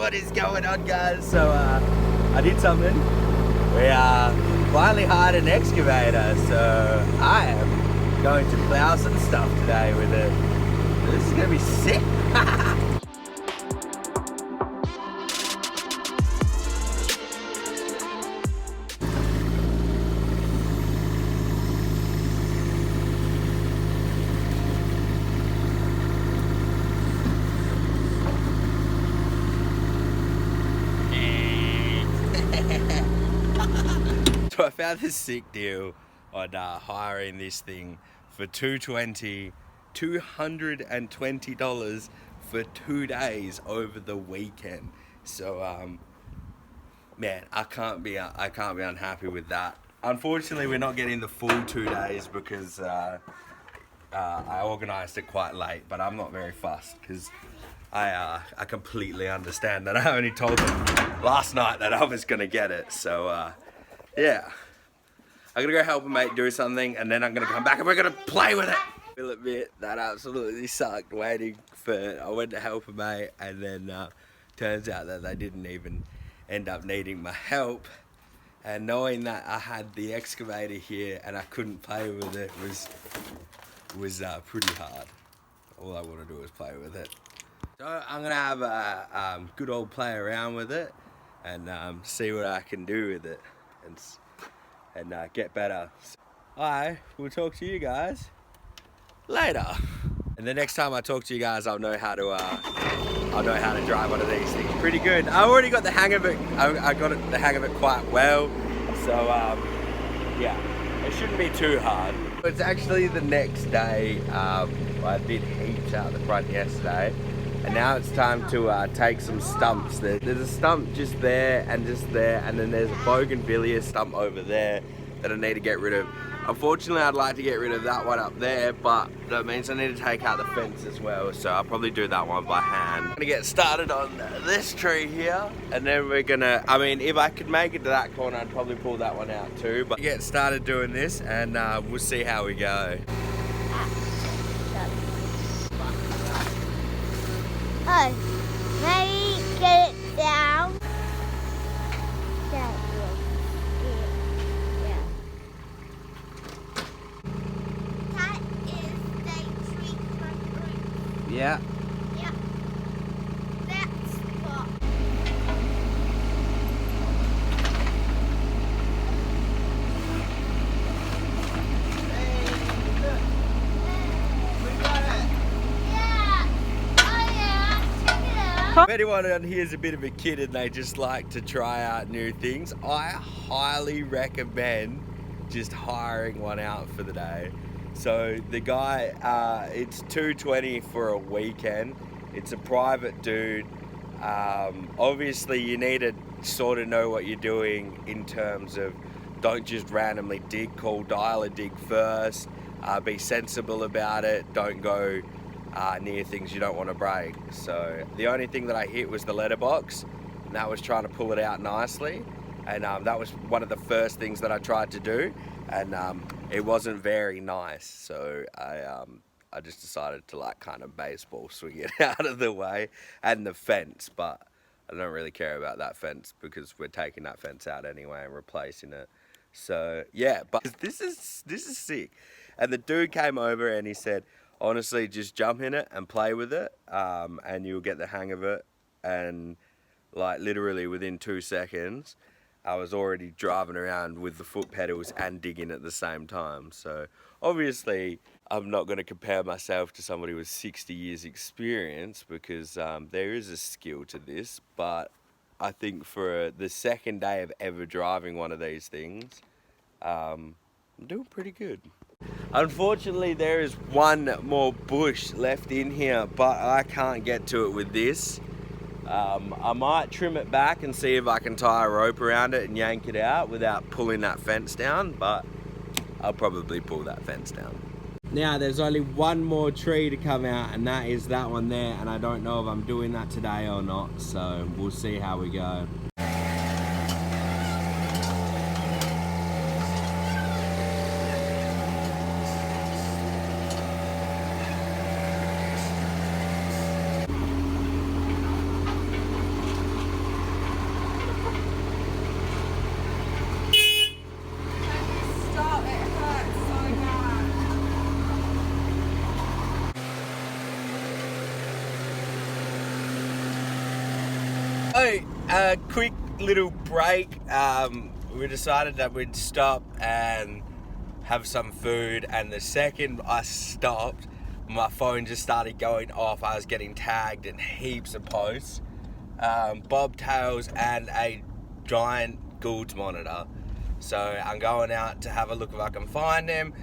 what is going on, guys? So I did something. We finally hired an excavator, so I am going to plow some stuff today with it. This is gonna be sick. So I found this sick deal on hiring this thing for $220 for 2 days over the weekend. So man, I can't be unhappy with that. Unfortunately, we're not getting the full 2 days because I organised it quite late, but I'm not very fussed because I completely understand that I only told them last night that I was gonna get it. So yeah, I'm gonna go help a mate do something, and then I'm gonna come back and we're gonna play with it. I will admit that absolutely sucked waiting for, I went to help a mate, and then turns out that they didn't even end up needing my help. And knowing that I had the excavator here and I couldn't play with it was pretty hard. All I want to do is play with it. So I'm gonna have a good old play around with it and see what I can do with it and get better. I will talk to you guys later. And the next time I talk to you guys, I'll know how to drive one of these things pretty good. I already got the hang of it. I got the hang of it quite well. So yeah, it shouldn't be too hard. It's actually the next day. I did heaps out the front yesterday, and now it's time to take some stumps. There's a stump just there, and then there's a bougainvillea stump over there that I need to get rid of. Unfortunately, I'd like to get rid of that one up there, but that means I need to take out the fence as well, so I'll probably do that one by hand. I'm gonna get started on this tree here, and then we're gonna, I mean, if I could make it to that corner, I'd probably pull that one out too, but get started doing this, and we'll see how we go. Oh, maybe get it down. Yeah. Yeah. That's what. If anyone on here is a bit of a kid and they just like to try out new things, I highly recommend just hiring one out for the day. So the guy, it's $220 for a weekend. It's a private dude. Obviously you need to sort of know what you're doing in terms of don't just randomly dig, call dial a dig first, be sensible about it, don't go near things you don't want to break. So the only thing that I hit was the letterbox, and that was trying to pull it out nicely, and that was one of the first things that I tried to do, and it wasn't very nice, so I just decided to like kind of baseball swing it out of the way, and the fence, but I don't really care about that fence because we're taking that fence out anyway and replacing it. So yeah, but this is sick. And the dude came over and he said, honestly, just jump in it and play with it, and you'll get the hang of it. And like literally within 2 seconds, I was already driving around with the foot pedals and digging at the same time. So obviously, I'm not going to compare myself to somebody with 60 years experience because there is a skill to this. But I think for the second day of ever driving one of these things, I'm doing pretty good. Unfortunately, there is one more bush left in here, but I can't get to it with this. I might trim it back and see if I can tie a rope around it and yank it out without pulling that fence down, but I'll probably pull that fence down. Now there's only one more tree to come out, and that is that one there, and I don't know if I'm doing that today or not, so we'll see how we go. Oh, a quick little break. We decided that we'd stop and have some food, and the second I stopped, my phone just started going off. I was getting tagged in heaps of posts, bobtails and a giant Gould's monitor. So I'm going out to have a look if I can find him.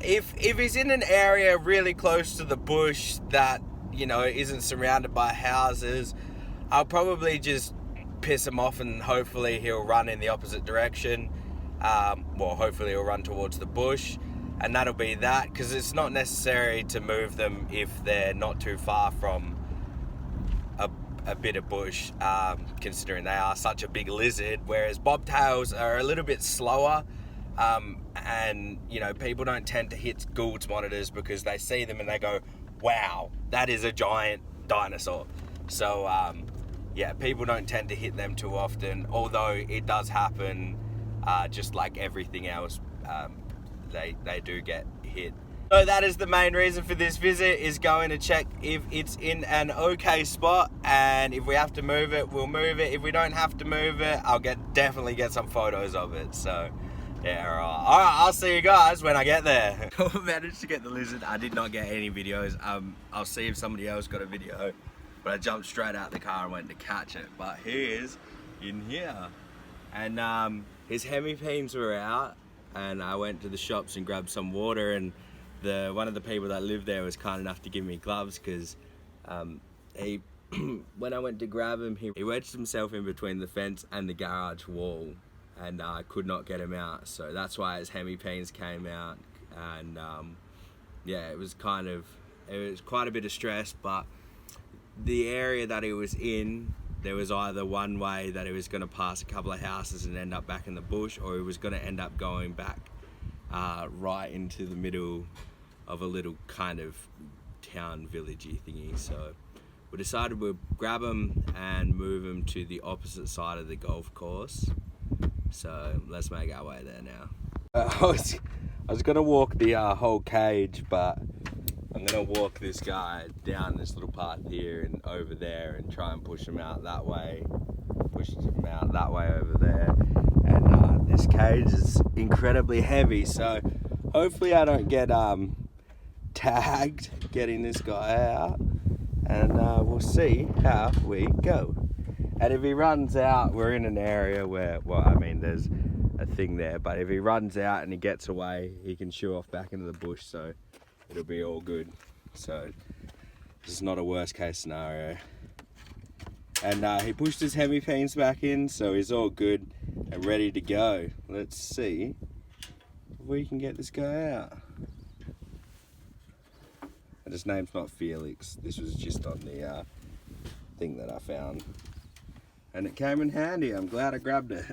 If he's in an area really close to the bush that, you know, isn't surrounded by houses, I'll probably just piss him off and hopefully he'll run in the opposite direction. Well, hopefully he'll run towards the bush, and that'll be that, because it's not necessary to move them if they're not too far from a bit of bush, considering they are such a big lizard, whereas bobtails are a little bit slower. And you know, people don't tend to hit Gould's monitors because they see them and they go, wow, that is a giant dinosaur. So yeah, people don't tend to hit them too often, although it does happen. Just like everything else, they do get hit. So that is the main reason for this visit, is going to check if it's in an okay spot, and if we have to move it, we'll move it. If we don't have to move it, I'll definitely get some photos of it. So yeah, all right, I'll see you guys when I get there. I managed to get the lizard. I did not get any videos. I'll see if somebody else got a video, but I jumped straight out the car and went to catch it. But he is in here, and his hemipenes were out, and I went to the shops and grabbed some water, and one of the people that lived there was kind enough to give me gloves, because he when I went to grab him, he wedged himself in between the fence and the garage wall, and I could not get him out. So that's why his hemipenes came out, and yeah, it was quite a bit of stress. But the area that he was in, there was either one way that he was going to pass a couple of houses and end up back in the bush, or he was going to end up going back right into the middle of a little kind of town villagey thingy. So we decided we'd grab him and move him to the opposite side of the golf course. So let's make our way there now. I was going to walk the whole cage, but I'm going to walk this guy down this little path here and over there and try and push him out that way. Push him out that way over there. And this cage is incredibly heavy, so hopefully I don't get tagged getting this guy out. And we'll see how we go. And if he runs out, we're in an area where, well, I mean, there's a thing there, but if he runs out and he gets away, he can shoo off back into the bush, so it'll be all good. So this is not a worst case scenario. And he pushed his hemipenes back in, so he's all good and ready to go. Let's see if we can get this guy out. And his name's not Felix. This was just on the thing that I found. And it came in handy. I'm glad I grabbed it.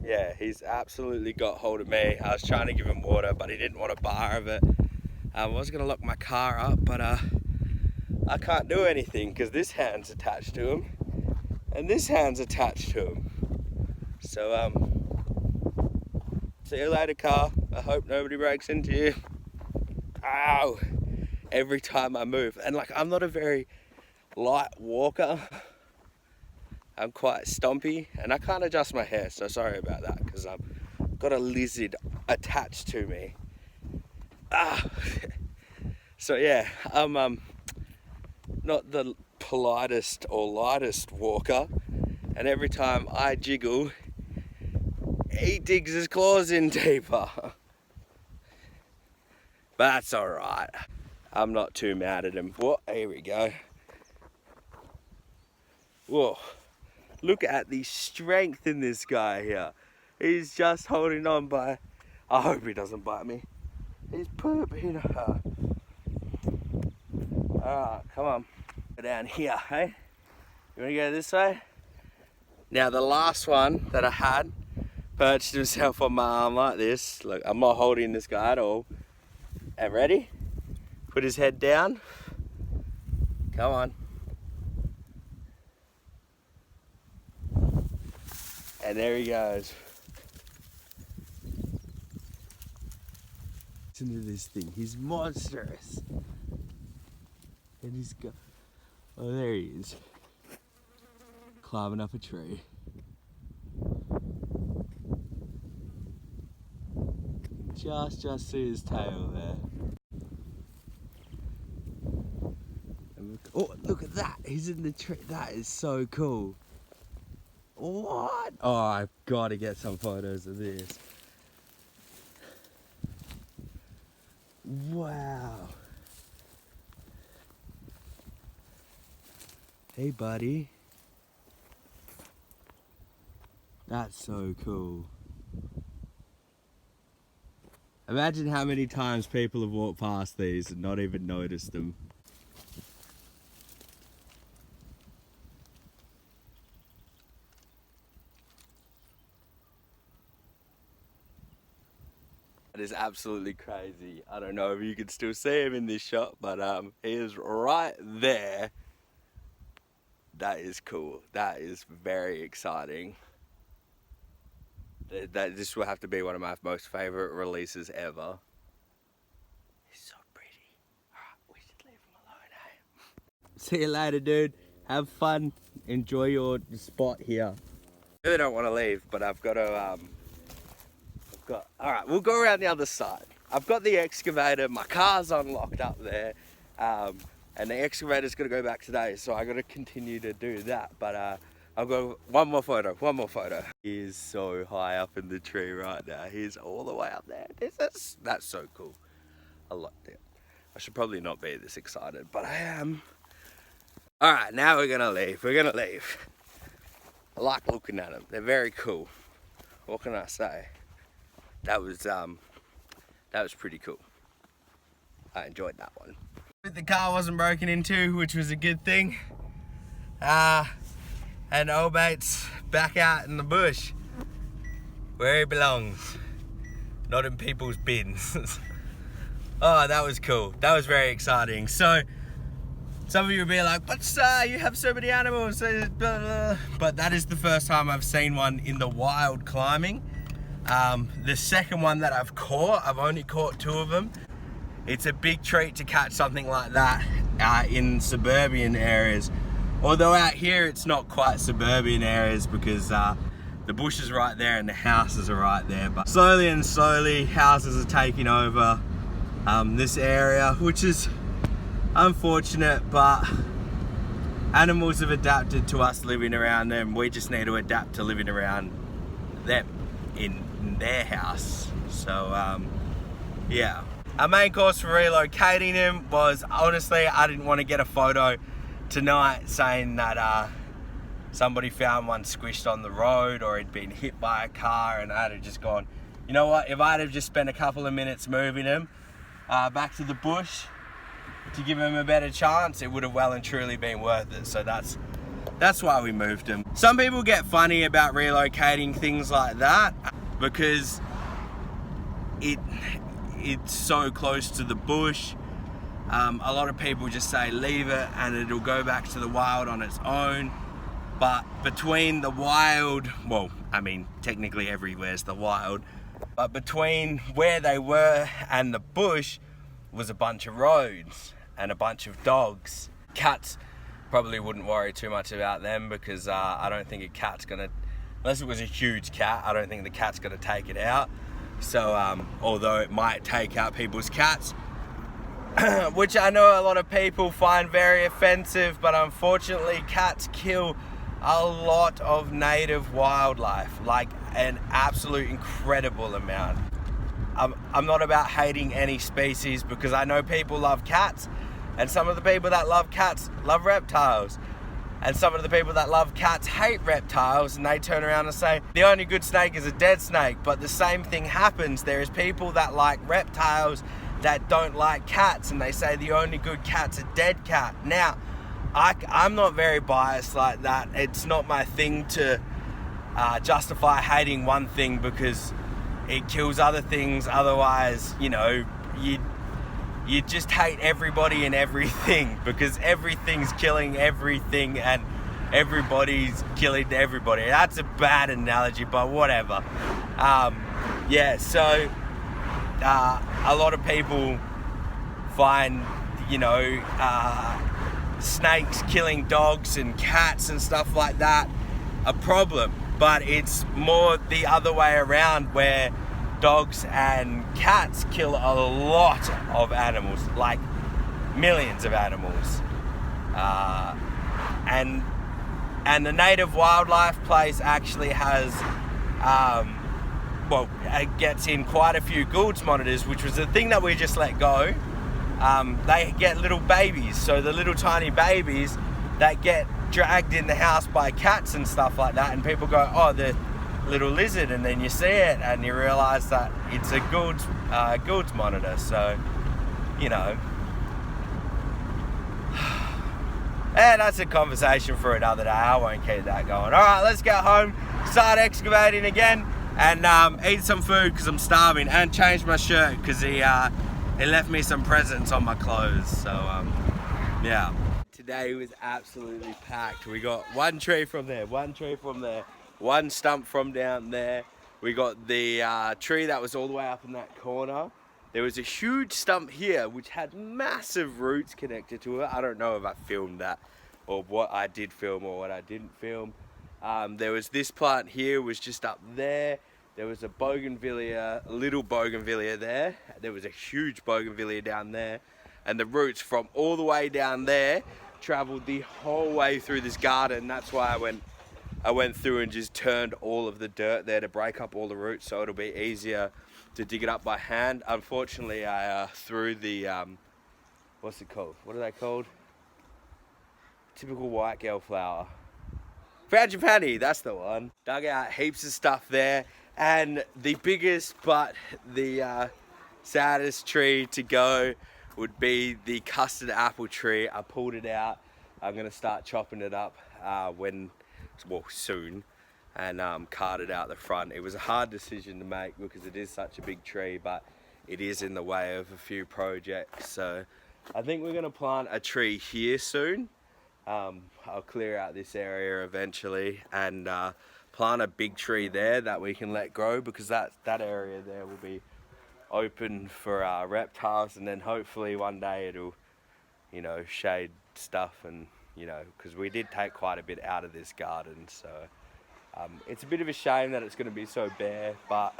Yeah, he's absolutely got hold of me. I was trying to give him water, but he didn't want a bar of it. I was going to lock my car up, but I can't do anything because this hand's attached to him and this hand's attached to him. So see you later, car. I hope nobody breaks into you. Ow! Every time I move, and like, I'm not a very light walker. I'm quite stompy, and I can't adjust my hair, so sorry about that, because I've got a lizard attached to me. So yeah, I'm not the politest or lightest walker, and every time I jiggle, he digs his claws in deeper. But that's alright. I'm not too mad at him. Whoa, here we go. Whoa. Look at the strength in this guy here. He's just holding on by... I hope he doesn't bite me. He's pooping. Alright, come on. Go down here, hey? You wanna go this way? Now the last one that I had perched himself on my arm like this. Look, I'm not holding this guy at all. And ready? Put his head down. Come on. And there he goes. Listen to this thing. He's monstrous. And he's got... Oh, there he is. Climbing up a tree. Just see his tail there. Oh, look at that. He's in the tree. That is so cool. What? Oh, I've got to get some photos of this. Wow. Hey, buddy. That's so cool. Imagine how many times people have walked past these and not even noticed them. That is absolutely crazy. I don't know if you can still see him in this shot, but he is right there. That is cool. That is very exciting. This will have to be one of my most favorite releases ever. He's so pretty. Alright, we should leave him alone, eh? See you later, dude. Have fun. Enjoy your spot here. I really don't want to leave, but I've got to alright, we'll go around the other side. I've got the excavator, my car's unlocked up there, and the excavator's gonna go back today, so I gotta continue to do that. But I'll go one more photo. He is so high up in the tree right now. He's all the way up there. That's so cool. I like it. I should probably not be this excited, but I am. Alright, now we're gonna leave. I like looking at them. They're very cool. What can I say? That was pretty cool. I enjoyed that one. The car wasn't broken into, which was a good thing. And old mate's back out in the bush where he belongs, not in people's bins. Oh, that was cool. That was very exciting. So some of you will be like, but you have so many animals, but that is the first time I've seen one in the wild climbing. The second one that I've caught, I've only caught 2 of them. It's a big treat to catch something like that in suburban areas. Although out here it's not quite suburban areas because the bush is right there and the houses are right there. But slowly and slowly houses are taking over this area, which is unfortunate, but animals have adapted to us living around them. We just need to adapt to living around them in their house. So yeah. Our main cause for relocating him was, honestly, I didn't want to get a photo tonight saying that somebody found one squished on the road or he'd been hit by a car, and I'd have just gone, you know what, if I'd have just spent a couple of minutes moving him back to the bush to give him a better chance, it would have well and truly been worth it. So that's why we moved him. Some people get funny about relocating things like that because it's so close to the bush. A lot of people just say leave it and it'll go back to the wild on its own. But between the wild, well, I mean, technically everywhere's the wild, but between where they were and the bush was a bunch of roads and a bunch of dogs. Cats, probably wouldn't worry too much about them because I don't think a cat's gonna, unless it was a huge cat, I don't think the cat's gonna take it out. So although it might take out people's cats, which I know a lot of people find very offensive, but unfortunately cats kill a lot of native wildlife, like an absolute incredible amount. I'm not about hating any species because I know people love cats, and some of the people that love cats love reptiles. And some of the people that love cats hate reptiles, and they turn around and say, the only good snake is a dead snake. But the same thing happens. There is people that like reptiles that don't like cats, and they say the only good cat's a dead cat. Now, I'm not very biased like that. It's not my thing to justify hating one thing because it kills other things. Otherwise, you know, you just hate everybody and everything because everything's killing everything and everybody's killing everybody. That's a bad analogy, but whatever. Yeah, so a lot of people find, you know, snakes killing dogs and cats and stuff like that a problem, but it's more the other way around, where dogs and cats kill a lot of animals, like millions of animals, and the native wildlife place actually has it gets in quite a few Gould's monitors, which was the thing that we just let go. They get little babies, so the little tiny babies that get dragged in the house by cats and stuff like that, and people go, oh, the little lizard, and then you see it and you realise that it's a Gould's monitor. So, you know, and that's a conversation for another day. I won't keep that going. All right, let's get home, start excavating again, and eat some food because I'm starving, and change my shirt because he left me some presents on my clothes. So yeah. Today was absolutely packed. We got one tree from there, one tree from there, one stump from down there. We got the tree that was all the way up in that corner. There was a huge stump here which had massive roots connected to it. I don't know if I filmed that or what I did film or what I didn't film. There was this plant here, was just up there. There was a bougainvillea, a little bougainvillea there. There was a huge bougainvillea down there. And the roots from all the way down there traveled the whole way through this garden. That's why I went through and just turned all of the dirt there to break up all the roots, so it'll be easier to dig it up by hand. Unfortunately, I threw the what's it called? What are they called? Typical white girl flower. Frangipani, that's the one. Dug out heaps of stuff there, and the biggest but the saddest tree to go would be the custard apple tree. I pulled it out. I'm gonna start chopping it up soon, and cart it out the front. It was a hard decision to make because it is such a big tree, but it is in the way of a few projects. So I think we're gonna plant a tree here soon. I'll clear out this area eventually and plant a big tree there that we can let grow, because that area there will be open for reptiles, and then hopefully one day it'll, you know, shade stuff, and you know, because we did take quite a bit out of this garden, so it's a bit of a shame that it's going to be so bare, but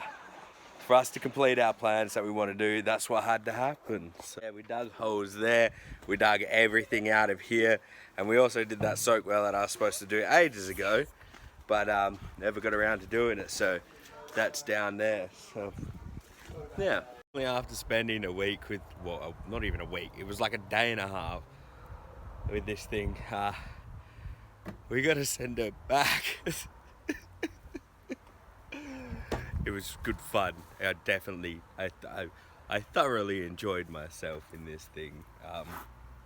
for us to complete our plans that we want to do, that's what had to happen. So yeah, we dug holes there, we dug everything out of here, and we also did that soak well that I was supposed to do ages ago, but never got around to doing it, so that's down there. So yeah. After spending a week with, well, not even a week, it was like a day and a half with this thing, we got to send it back. It was good fun. I thoroughly enjoyed myself in this thing.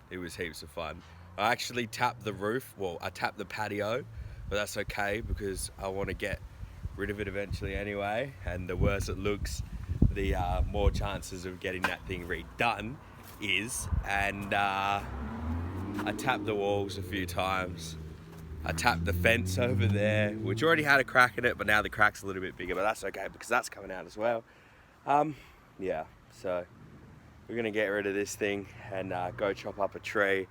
It was heaps of fun. I actually tapped the roof, well, I tapped the patio, but that's okay because I want to get rid of it eventually anyway, and the worse it looks, the more chances of getting that thing redone is. And I tapped the walls a few times. I tapped the fence over there, which already had a crack in it, but now the crack's a little bit bigger, but that's okay because that's coming out as well. Yeah, so we're gonna get rid of this thing and go chop up a tree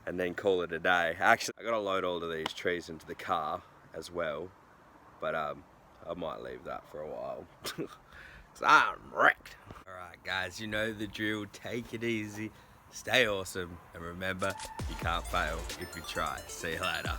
and then call it a day. Actually, I gotta load all of these trees into the car as well, but I might leave that for a while. So I'm wrecked. All right, guys, you know the drill. Take it easy, stay awesome, and remember, you can't fail if you try. See you later.